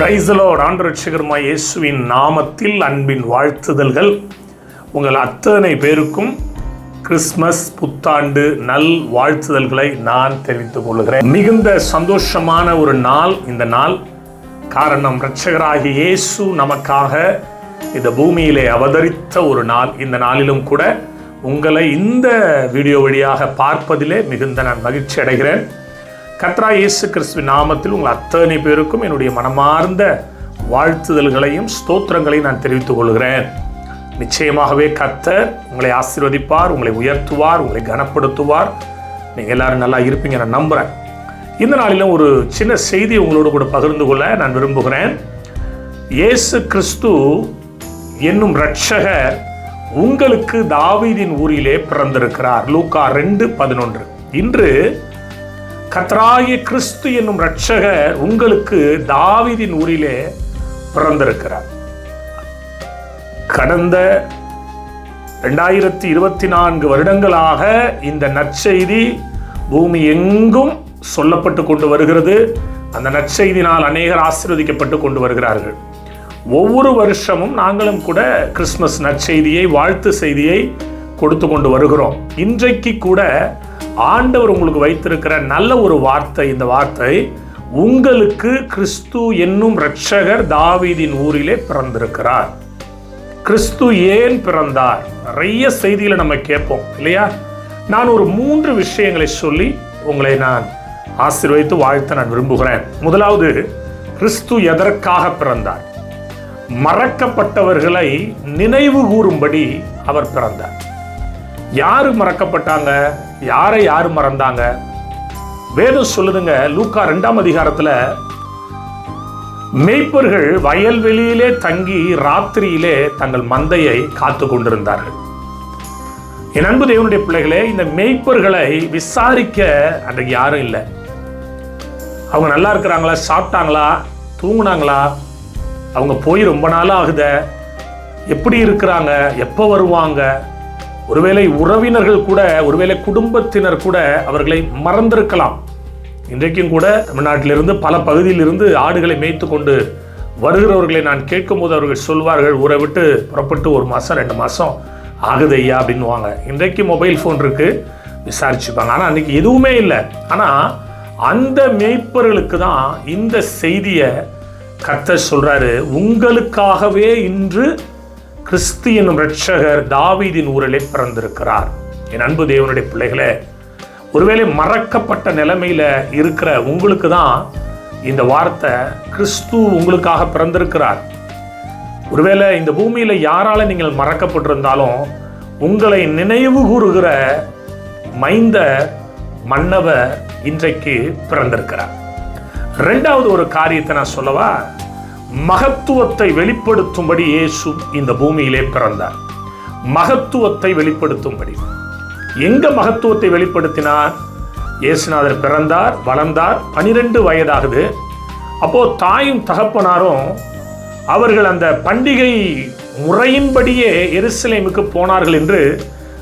Praise the Lord. ஆண்டவர் ரட்சகருமாய் இயேசுவின் நாமத்தில் அன்பின் வாழ்த்துதல்கள். உங்கள் அத்தனை பேருக்கும் கிறிஸ்மஸ் புத்தாண்டு நல் வாழ்த்துதல்களை நான் தெரிவித்துக் கொள்கிறேன். மிகுந்த சந்தோஷமான ஒரு நாள் இந்த நாள். காரணம், இரட்சகராகிய இயேசு நமக்காக இந்த பூமியிலே அவதரித்த ஒரு நாள். இந்த நாளிலும் கூட உங்களை இந்த வீடியோ வழியாக பார்ப்பதிலே மிகுந்த நான் மகிழ்ச்சி அடைகிறேன். கர்த்தராகிய இயேசு கிறிஸ்துவின் நாமத்தில் உங்கள் அத்தனை பேருக்கும் என்னுடைய மனமார்ந்த வாழ்த்துதல்களையும் ஸ்தோத்திரங்களையும் நான் தெரிவித்துக் கொள்கிறேன். நிச்சயமாகவே கர்த்தர் உங்களை ஆசீர்வதிப்பார், உங்களை உயர்த்துவார், உங்களை கனப்படுத்துவார். நீங்கள் எல்லாரும் நல்லா இருப்பீங்க நான் நம்புகிறேன். இந்த நாளிலும் ஒரு சின்ன செய்தி உங்களோடு கூட பகிர்ந்து கொள்ள நான் விரும்புகிறேன். இயேசு கிறிஸ்து என்னும் இரட்சகர் உங்களுக்கு தாவீதின் ஊரிலே பிறந்திருக்கிறார். லூக்கா 2:11. இன்று கர்த்தராகிய கிறிஸ்து என்னும் இரட்சகர் உங்களுக்கு தாவீதின் ஊரிலே பிறந்திருக்கிறார். கடந்த 2024 வருடங்களாக இந்த நற்செய்தி பூமி எங்கும் சொல்லப்பட்டு கொண்டு வருகிறது. அந்த நற்செய்தினால் அநேகர் ஆசீர்வதிக்கப்பட்டு கொண்டு வருகிறார்கள். ஒவ்வொரு வருஷமும் நாங்களும் கூட கிறிஸ்மஸ் நற்செய்தியை, வாழ்த்து செய்தியை கொடுத்து கொண்டு வருகிறோம். இன்றைக்கு கூட ஆண்டவர் உங்களுக்கு வைத்திருக்கிற நல்ல ஒரு வார்த்தை. இந்த வார்த்தை, உங்களுக்கு கிறிஸ்து என்னும் இரட்சகர் தாவீதின் ஊரிலே பிறந்திருக்கிறார். கிறிஸ்து ஏன் பிறந்தார்? நிறைய செய்திகளை நம்ம கேட்போம் இல்லையா? நான் ஒரு 3 விஷயங்களை சொல்லி உங்களை நான் ஆசீர்வதித்து வாழ்த்த நான் விரும்புகிறேன். முதலாவது, கிறிஸ்து எதற்காக பிறந்தார்? மறக்கப்பட்டவர்களை நினைவு கூறும்படி அவர் பிறந்தார். யாரு மறக்கப்பட்டாங்க? யாரு மறந்தாங்க? வேதம் சொல்லுதுங்க, லூக்கா 2ஆம் அதிகாரத்துல மேய்ப்பர்கள் வயல்வெளியிலே தங்கி ராத்திரியிலே தங்கள் மந்தையை காத்து கொண்டிருந்தார்கள். என் அன்பு தேவனுடைய பிள்ளைகளே, இந்த மேய்ப்பர்களை விசாரிக்க அன்றைக்கு யாரும் இல்லை. அவங்க நல்லா இருக்கிறாங்களா, சாப்பிட்டாங்களா, தூங்குனாங்களா, அவங்க போய் ரொம்ப நாள் ஆகுத, எப்படி இருக்கிறாங்க, எப்போ வருவாங்க? ஒருவேளை உறவினர்கள் கூட, ஒருவேளை குடும்பத்தினர் கூட அவர்களை மறந்திருக்கலாம். இன்றைக்கும் கூட தமிழ்நாட்டிலிருந்து பல பகுதியிலிருந்து ஆடுகளை மேய்த்து கொண்டு வருகிறவர்களை நான் கேட்கும் போது அவர்கள் சொல்வார்கள், ஊரை விட்டு புறப்பட்டு 1 மாதம் 2 மாதம் ஆகுது ஐயா அப்படின்வாங்க. இன்றைக்கு மொபைல் ஃபோன் இருக்கு, விசாரிச்சுப்பாங்க. ஆனால் அன்றைக்கி எதுவுமே இல்லை. ஆனால் அந்த மேய்ப்பர்களுக்கு தான் இந்த செய்தியை கர்த்தர் சொல்றாரு, உங்களுக்காகவே இன்று கிறிஸ்து என்னும் இரட்சகர் தாவீதின் ஊரிலே பிறந்திருக்கிறார். என் அன்பு தேவனுடைய பிள்ளைகளே, ஒருவேளை மறக்கப்பட்ட நிலைமையில இருக்கிற உங்களுக்கு தான் இந்த வார்த்தை, கிறிஸ்து உங்களுக்காக பிறந்திருக்கிறார். ஒருவேளை இந்த பூமியில யாரால நீங்கள் மறக்கப்பட்டிருந்தாலும் உங்களை நினைவு கூறுகிற மைந்த மன்னவர் இன்றைக்கு பிறந்திருக்கிறார். 2வது ஒரு காரியத்தை நான் சொல்லவா? மகத்துவத்தை வெளிப்படுத்தும்படி இயேசு இந்த பூமியிலே பிறந்தார். மகத்துவத்தை வெளிப்படுத்தும்படி. எங்க மகத்துவத்தை வெளிப்படுத்தினார்? இயேசுநாதர் பிறந்தார், வளர்ந்தார், 12 வயதாகுது. அப்போ தாயும் தகப்பனாரும் அவர்கள் அந்த பண்டிகை முறையின்படியே எருசலேமுக்கு போனார்கள் என்று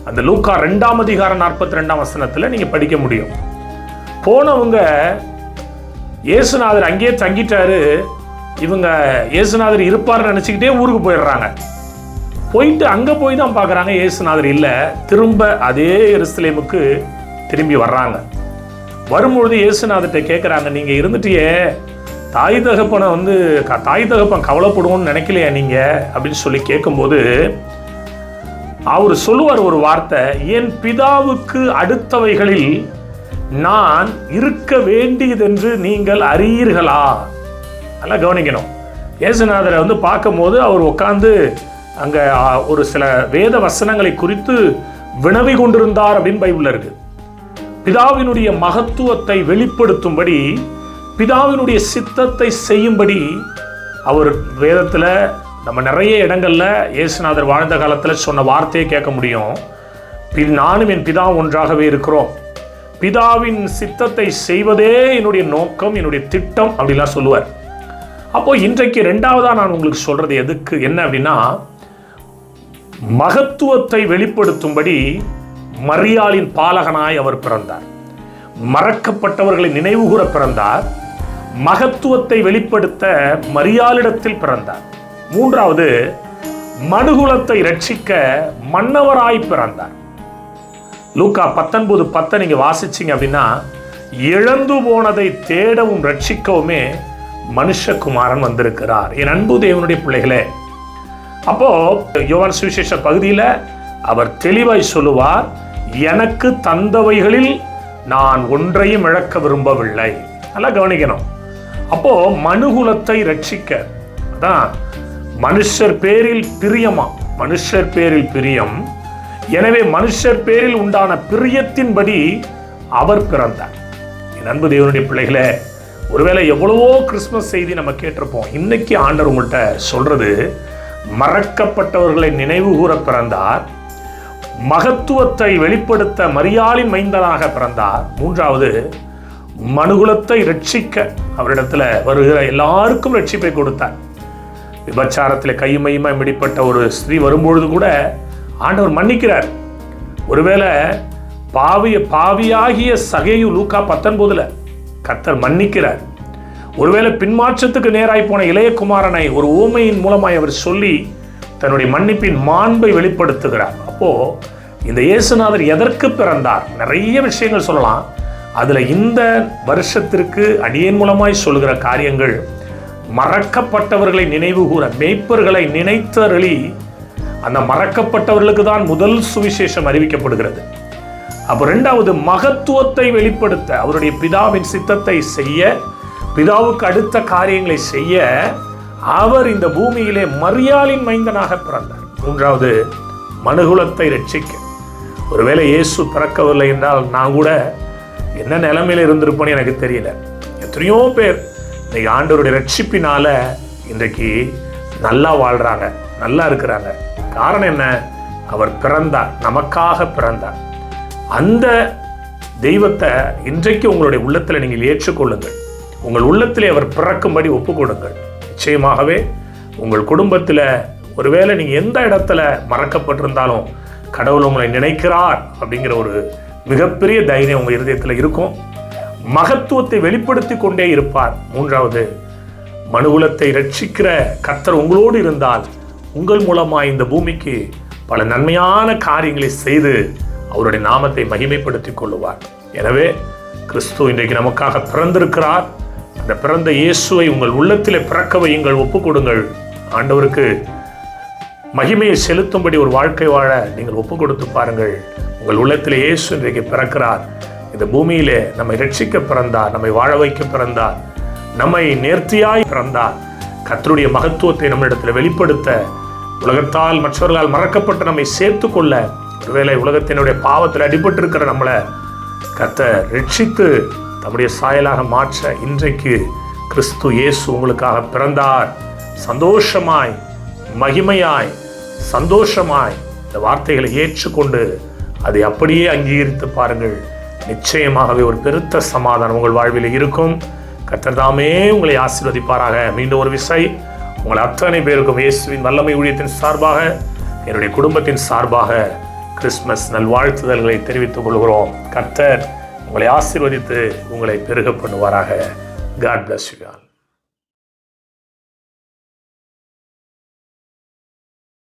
அந்த லூக்கா 2ஆம் அதிகாரம் 42ஆம் வசனத்துல நீங்க படிக்க முடியும். போனவங்க இயேசுநாதர் அங்கேயே தங்கிட்டாரு, இவங்க இயேசுநாதர் இருப்பார்னு நினச்சிக்கிட்டே ஊருக்கு போயிடுறாங்க. போயிட்டு அங்கே போய் தான் பார்க்குறாங்க இயேசுநாதர் இல்லை. திரும்ப அதே எருசலேமுக்கு திரும்பி வர்றாங்க. வரும்பொழுது இயேசுநாதர்கிட்ட கேட்குறாங்க, நீங்கள் இருந்துட்டியே, தாய் தகப்பன் கவலைப்படுவோம்னு நினைக்கலையா நீங்கள் அப்படின்னு சொல்லி கேட்கும்போது அவர் சொல்லுவார் ஒரு வார்த்தை, என் பிதாவுக்கு அடுத்தவைகளில் நான் இருக்க வேண்டியதென்று நீங்கள் அறியீர்களா? நல்லா கவனிக்கணும். இயேசுநாதரை பார்க்கும்போது அவர் உட்கார்ந்து அங்கே ஒரு சில வேத வசனங்களை குறித்து வினவி கொண்டிருந்தார் அப்படின்னு பைபிள்ல இருக்கு. பிதாவினுடைய மகத்துவத்தை வெளிப்படுத்தும்படி, பிதாவினுடைய சித்தத்தை செய்யும்படி அவர் வேதத்தில் நம்ம நிறைய இடங்கள்ல இயேசுநாதர் வாழ்ந்த காலத்தில் சொன்ன வார்த்தையை கேட்க முடியும். நானும் என் பிதா ஒன்றாகவே இருக்கிறோம், பிதாவின் சித்தத்தை செய்வதே என்னுடைய நோக்கம், என்னுடைய திட்டம் அப்படிலாம் சொல்லுவார். அப்போ இன்றைக்கு 2வதா நான் உங்களுக்கு சொல்றது எதுக்கு என்ன அப்படின்னா, மகத்துவத்தை வெளிப்படுத்தும்படி மரியாளின் பாலகனாய் அவர் பிறந்தார். மறக்கப்பட்டவர்களை நினைவுகூர பிறந்தார். மகத்துவத்தை வெளிப்படுத்த மரியாளிடத்தில் பிறந்தார். மூன்றாவது, மனுகுலத்தை ரட்சிக்க மன்னவராய் பிறந்தார். லூக்கா 19:10 நீங்க வாசிச்சீங்க அப்படின்னா, இழந்து போனதை தேடவும் ரட்சிக்கவுமே மனுஷகுமாரன் வந்திருக்கிறார். என் அன்பு தேவனுடைய பிள்ளைகளே, அப்போ யோவான் சுவிசேஷ பகுதியில அவர் தெளிவாய் சொல்லுவார், எனக்கு தந்தவைகளில் நான் ஒன்றையும் இழக்க விரும்பவில்லை. நல்லா கவனிக்கணும். அப்போ மனுகுலத்தை ரட்சிக்க, அதான் மனுஷர் பேரில் பிரியமா, மனுஷர் பேரில் பிரியம், எனவே மனுஷர் பேரில் உண்டான பிரியத்தின்படி அவர் பிறந்தார். என் அன்பு தேவனுடைய பிள்ளைகளே, ஒருவேளை எவ்வளவோ கிறிஸ்துமஸ் செய்தி நம்ம கேட்டிருப்போம். இன்னைக்கு ஆண்டவர் உங்கள்கிட்ட சொல்றது, மறக்கப்பட்டவர்களை நினைவு கூற பிறந்தார், மகத்துவத்தை வெளிப்படுத்த மரியாளின் மைந்தனாக பிறந்தார். மூன்றாவது, மனுகுலத்தை ரட்சிக்க அவரிடத்துல வருகிற எல்லாருக்கும் ரட்சிப்பை கொடுத்தார். விபச்சாரத்தில் கையுமையுமா மிடிப்பட்ட ஒரு ஸ்திரீ வரும்பொழுது கூட ஆண்டவர் மன்னிக்கிறார். ஒருவேளை பாவியாகிய சகேயு லூக்கா 19 கர்த்தர் மன்னிக்கிறார். ஒருவேளை பின்மாற்றத்துக்கு நேராய் போன இளையகுமாரனை ஒரு ஊமையின் மூலமாய் அவர் சொல்லி தன்னுடைய மன்னிப்பின் மாண்பை வெளிப்படுத்துகிறார். அப்போ இந்த இயேசுநாதர் எதற்கு பிறந்தார்? நிறைய விஷயங்கள் சொல்லலாம். அதுல இந்த வருஷத்திற்கு அடியேன் மூலமாய் சொல்லுகிற காரியங்கள், மறக்கப்பட்டவர்களை நினைவு கூற, மேய்ப்பர்களை நினைத்தருளி அந்த மறக்கப்பட்டவர்களுக்கு தான் முதல் சுவிசேஷம் அறிவிக்கப்படுகிறது. அப்போ இரண்டாவது, மகத்துவத்தை வெளிப்படுத்த, அவருடைய பிதாவின் சித்தத்தை செய்ய, பிதாவுக்கு அடுத்த காரியங்களை செய்ய அவர் இந்த பூமியிலே மரியாளின் மைந்தனாக பிறந்தார். மூன்றாவது, மனுகுலத்தை ரட்சிக்க. ஒருவேளை இயேசு பிறக்கவில்லை என்றால் நான் கூட என்ன நிலைமையில இருந்திருப்பேன்னு எனக்கு தெரியல. எத்தனையோ பேர் இன்னைக்கு ஆண்டவருடைய ரட்சிப்பினால இன்றைக்கு நல்லா வாழ்றாங்க, நல்லா இருக்கிறாங்க. காரணம் என்ன? அவர் பிறந்தார், நமக்காக பிறந்தார். அந்த தெய்வத்தை இன்றைக்கு உங்களுடைய உள்ளத்தில் நீங்கள் ஏற்றுக்கொள்ளுங்கள். உங்கள் உள்ளத்திலே அவர் பிறக்கும்படி ஒப்புக் கொடுங்கள். நிச்சயமாகவே உங்கள் குடும்பத்தில் ஒருவேளை நீங்கள் எந்த இடத்துல மறக்கப்பட்டிருந்தாலும் கடவுள் உங்களை நினைக்கிறார் அப்படிங்கிற ஒரு மிகப்பெரிய தைரியம் உங்கள் இருதயத்தில் இருக்கும். மகத்துவத்தை வெளிப்படுத்தி கொண்டே இருப்பார். மூன்றாவது, மனுகுலத்தை ரட்சிக்கிற கர்த்தர் உங்களோடு இருந்தால் உங்கள் மூலமாக இந்த பூமிக்கு பல நன்மையான காரியங்களை செய்து அவருடைய நாமத்தை மகிமைப்படுத்தி கொள்ளுவார். எனவே கிறிஸ்து இன்றைக்கு நமக்காக பிறந்திருக்கிறார். அந்த பிறந்த இயேசுவை உங்கள் உள்ளத்திலே பிறக்க வையுங்கள், ஒப்புக் கொடுங்கள். ஆண்டவருக்கு மகிமையை செலுத்தும்படி ஒரு வாழ்க்கை வாழ நீங்கள் ஒப்புக் கொடுத்து பாருங்கள். உங்கள் உள்ளத்திலே இயேசு இன்றைக்கு பிறக்கிறார். இந்த பூமியிலே நம்மை ரட்சிக்க பிறந்தார், நம்மை வாழ வைக்க பிறந்தார், நம்மை நேர்த்தியாய் பிறந்தார். கர்த்தருடைய மகத்துவத்தை நம்மிடத்தில் வெளிப்படுத்த, உலகத்தால் மற்றவர்களால் மறக்கப்பட்டு நம்மை சேர்த்து கொள்ள, ஒருவேளை உலகத்தினுடைய பாவத்தில் அடிபட்டிருக்கிற நம்மளை கர்த்தர் ரட்சித்து தம்முடைய சாயலாக மாற்ற இன்றைக்கு கிறிஸ்து இயேசு உங்களுக்காக பிறந்தார். சந்தோஷமாய், மகிமையாய், சந்தோஷமாய் இந்த வார்த்தைகளை ஏற்றுக்கொண்டு அதை அப்படியே அங்கீகரித்து பாருங்கள். நிச்சயமாகவே ஒரு பெருத்த சமாதானம் உங்கள் வாழ்வில் இருக்கும். கர்த்தர் தாமே உங்களை ஆசீர்வதிப்பாராக. மீண்டும் ஒரு விசை உங்கள் அத்தனை பேருக்கும் இயேசுவின் வல்லமை ஊழியத்தின் சார்பாக, என்னுடைய குடும்பத்தின் சார்பாக கிறிஸ்மஸ் நல்வாழ்த்துதல்களை தெரிவித்துக் கொள்கிறோம். கர்த்தர் உங்களை ஆசீர்வதித்து உங்களை பெருக பண்ணுவாராக. God bless you all.